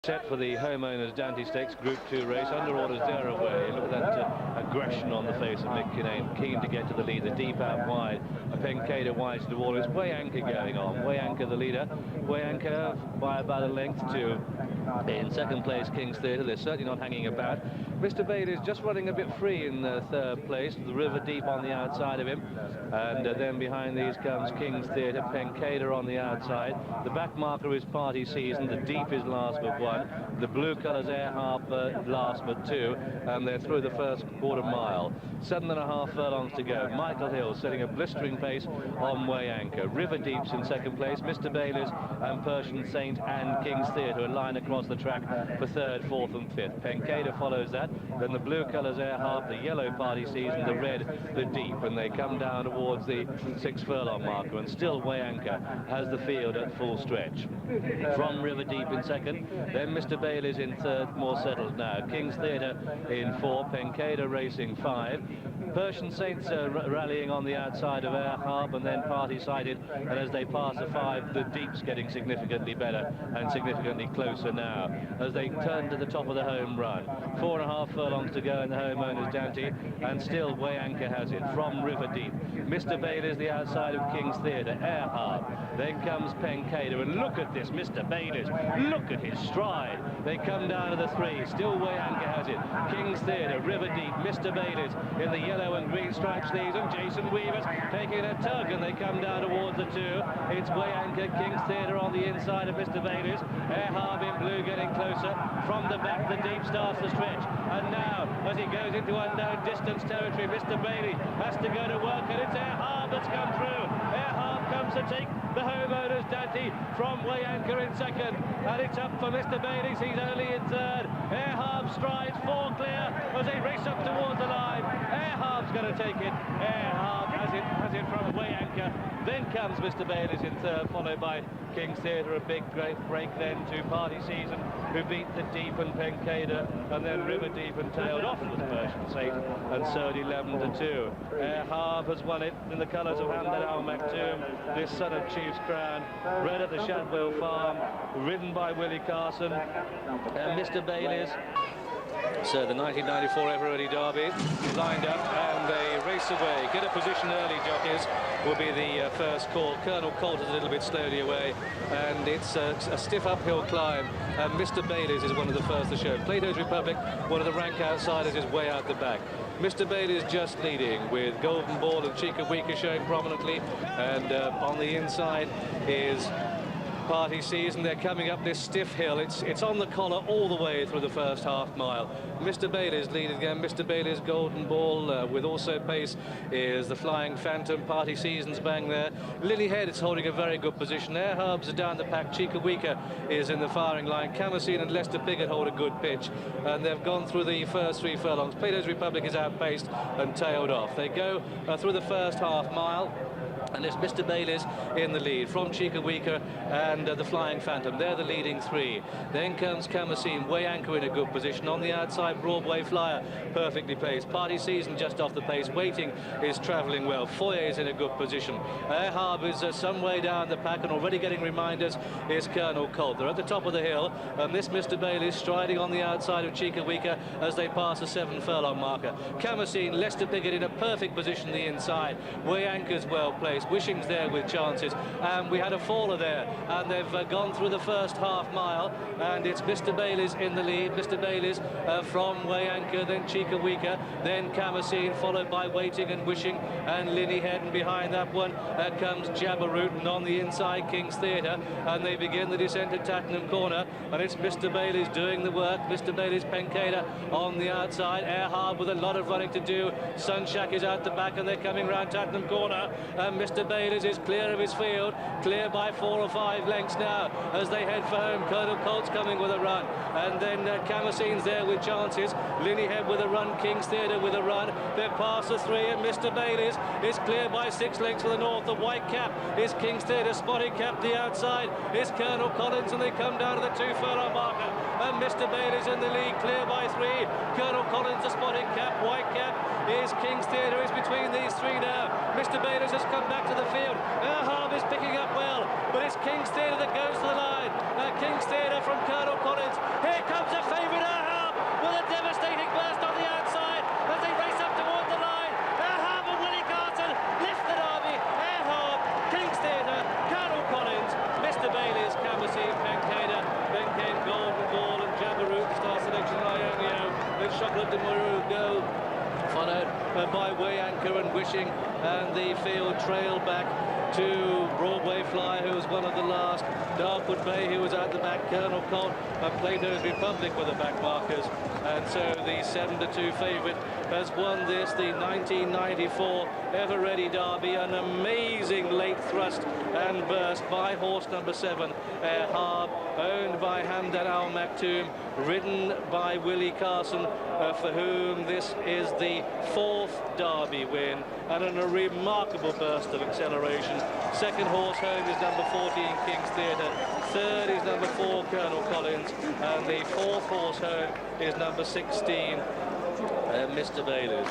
set for the homeowners Dante Stakes Group 2 race. Under orders there away. Look at that aggression on the face of Mick Kinane, keen to get to the lead. The deep out wide, a Pencada wide to the wall. It's Way Anchor going on. Way Anchor the leader. Way Anchor by about a length to in second place King's Theatre. They're certainly not hanging about. Mr. Bailey is just running a bit free in third place. The River Deep on the outside of him, and then behind these comes King's Theatre, Pencada on the outside. The back marker is Party Season. The Deep is last but one. The blue colours Erhaab last but two, and they're through the first quarter mile. 7.5 furlongs to go. Michael Hill setting a blistering pace on Way Anchor. River Deep's in second place. Mr. Bailey's and Persian Saint and King's Theatre a line across the track for third, fourth and fifth. Pencada follows that. Then the blue colours Erhaab, the yellow Party Season, the red, the Deep, and they come down towards the 6 furlong marker, and still Way Anchor has the field at full stretch. From River Deep in second, then Mr. Bailey's in third, more settled now. King's Theatre in four, Pencada racing 5. Persian Saints rallying on the outside of Erhaab, and then Party Sighted, and as they pass the 5, the Deep's getting significantly better and significantly closer now as they turn to the top of the home run. 4.5 furlongs to go in the homeowners Dante, and still Way Anchor has it from River Deep. Mr. Bailey's the outside of King's Theatre, Erhaab. Then comes Pencada, and look at this Mr. Bailey's. Look at his stride. They come down to the 3. Still Way Anchor has it. King's Theatre, River Deep, Mr. Bailey's in the yellow and green stripes these, and Jason Weaver's taking a tug, and they come down towards the 2. It's Way Anchor, King's Theatre on the inside of Mr. Bailey's. Erhaab in blue getting closer. From the back, the Deep starts to stretch, and now as he goes into unknown distance territory, Mr. Bailey has to go to work, and it's Erhaab that's come through. Erhaab comes to take the homeowners Dante from Way Anchor in second, and it's up for Mr. Bailey's. He's only in third. Erhaab strides 4 clear as they race up towards the line. Erhaab's going to take it. Erhaab has it from Way Anchor. Then comes Mr. Bailey's in third, followed by King's Theatre. A big great break then to Party Season, who beat the Deep and Pencada, and then River Deep and tailed off was Persian Saint and sold 11-2. Erhaab has won it in the colours of Hamdan Al Maktoum, this son of Chief's Crown, bred at the Shadwell Farm, ridden by Willie Carson, and Mr. Bailey's. So the 1994 Erhaab Derby lined up, and they race away. Get a position early, jockeys, will be the first call. Colonel Colt is a little bit slowly away, and it's a stiff uphill climb. And Mr. Bailey's is one of the first to show. Plato's Republic, one of the rank outsiders, is way out the back. Mr. Bailey is just leading, with Golden Ball and Chica Weeka showing prominently, and on the inside is Party Season. They're coming up this stiff hill. It's on the collar all the way through the first half mile. Mr. Bailey's leading again. Mr. Bailey's Golden Ball with also pace is the Flying Phantom. Party Season's bang there. Lily Head is holding a very good position. Erhaab's are down the pack. Chica Weeka is in the firing line. Camasine and Lester Piggott hold a good pitch, and they've gone through the first 3 furlongs. Plato's Republic is outpaced and tailed off. They go through the first half mile, and it's Mr. Bailey's in the lead from Chica Weeka and the Flying Phantom. They're the leading 3. Then comes Camasine, Way Anchor in a good position. On the outside, Broadway Flyer, perfectly paced. Party Season just off the pace. Waiting is travelling well. Foyer is in a good position. Erhaab is some way down the pack, and already getting reminders is Colonel Colt. They're at the top of the hill, and this Mr. Bailey striding on the outside of Chica Weeka as they pass the 7 furlong marker. Camasine, Lester Piggott in a perfect position the inside. Way Anchor's well placed. Wishing's there with chances, and we had a faller there, and they've gone through the first half mile, and it's Mr. Bailey's in the lead. Mr. Bailey's from Way Anchor, then Chica Weeka, then Camasine, followed by Waiting and Wishing and Lily Head, and behind that one comes Jabberwoot, and on the inside King's Theatre, and they begin the descent at Tattenham Corner, and it's Mr. Bailey's doing the work. Mr. Bailey's Pencada on the outside. Erhaab with a lot of running to do. Sunshak is out the back, and they're coming round Tattenham Corner, and Mr. Bailey's is clear of his field, clear by 4 or 5 lengths now as they head for home. Colonel Colt's coming with a run, and then Camasine's there with chances. Lilyhead with a run, King's Theatre with a run. They're past the 3, and Mr. Bailey's is clear by 6 lengths for the north. The white cap is King's Theatre, spotted cap the outside is Colonel Collins, and they come down to the 2 furlong marker, and Mr. Bailey's in the lead, clear by 3. Colonel Collins, the spotted cap, white cap is King's Theatre, is between these 3 now. Mr. Bailey's has come back to the field. Erhaab is picking up well, but it's King's Theatre that goes to the line. King's Theatre from Colonel Collins. Chocolate de Moreau go, followed by Way Anchor and Wishing, and the field trailed back to Broadway Fly, who was one of the last. Darkwood Bay, who was at the back. Colonel Colt and Plato's Republic were the back markers. And so the 7-2 favourite has won this, the 1994 Ever Ready Derby. An amazing late thrust and burst by horse number 7, Erhaab, owned by Hamdan Al Maktoum, ridden by Willie Carson, for whom this is the 4th Derby win, and a remarkable burst of acceleration. Second horse home is number 14, King's Theatre. Third is number 4, Colonel Collins, and the 4th horse home is number 16, Mr. Bailey.